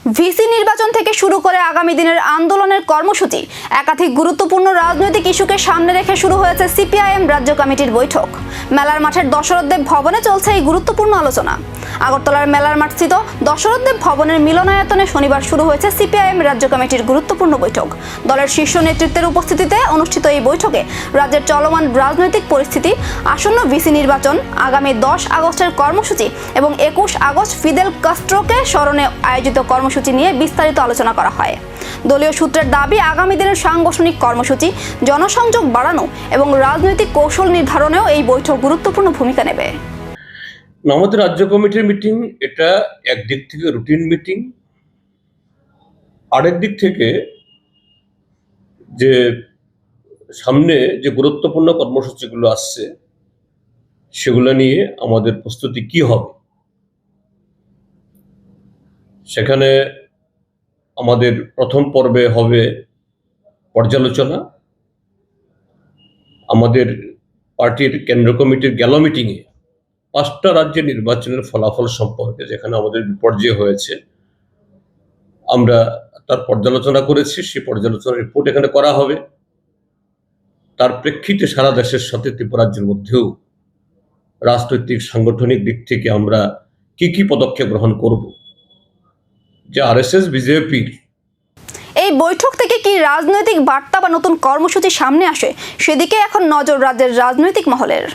VC নির্বাচন থেকে শুরু করে আগামী দিনের আন্দোলনের কর্মসূচি, একাধিক গুরুত্বপূর্ণ রাজনৈতিক ইস্যুকে সামনে রেখে শুরু হয়েছে সিপিআইএম রাজ্য কমিটির বৈঠক। মেলার মাঠের দশরথদেব ভবনে চলছে এই গুরুত্বপূর্ণ আলোচনা। আগরতলার মেলার মাঠস্থিত দশরথদেব ভবনের মিলনায়তনে শনিবার শুরু হয়েছে সিপিআইএম রাজ্য কমিটির গুরুত্বপূর্ণ বৈঠক। দলের শীর্ষ নেতৃত্বের উপস্থিতিতে অনুষ্ঠিত এই বৈঠকে রাজ্যের চলমান রাজনৈতিক পরিস্থিতি, আসন্ন ভিসি নির্বাচন, আগামী 10 আগস্টের কর্মসূচি এবং 21 আগস্ট ফিদেল কাস্ট্রোকে স্মরণে আয়োজিত কর্মসূচি নিয়ে বিস্তারিত আলোচনা করা হয়। দলীয় সূত্রের দাবি, আগামী দিনের সাংগঠনিক কর্মসূচি, জনসংযোগ বাড়ানো এবং রাজনৈতিক কৌশল নির্ধারণেও এই বৈঠক গুরুত্বপূর্ণ ভূমিকা নেবে। আমাদের রাজ্য কমিটির মিটিং এটা একদিক থেকে রুটিন মিটিং, আরেক দিক থেকে যে সামনে যে গুরুত্বপূর্ণ কর্মসূচিগুলো আসছে সেগুলো নিয়ে আমাদের প্রস্তুতি কি হবে। সেখানে আমাদের প্রথম পর্বে হবে পর্যালোচনা। আমাদের পার্টির কেন্দ্র কমিটির গেল মিটিংয়ে 5টা রাজ্যের নির্বাচনের ফলাফল সম্পর্কে, যেখানে আমাদের বিপর্যয় হয়েছে, আমরা তার পর্যালোচনা করেছি। সেই পর্যালোচনার রিপোর্ট এখানে করা হবে। তার প্রেক্ষিতে সারা দেশের সাথে ত্রিপুরাজ্যের মধ্যেও রাজনৈতিক সাংগঠনিক দিক থেকে আমরা কি পদক্ষেপ গ্রহণ করব, যে আরএসএস বিজেপির এই বৈঠক থেকে কি রাজনৈতিক বার্তা বা নতুন কর্মসূচি সামনে আসে, সেদিকে এখন নজর রাজ্যের রাজনৈতিক মহলের।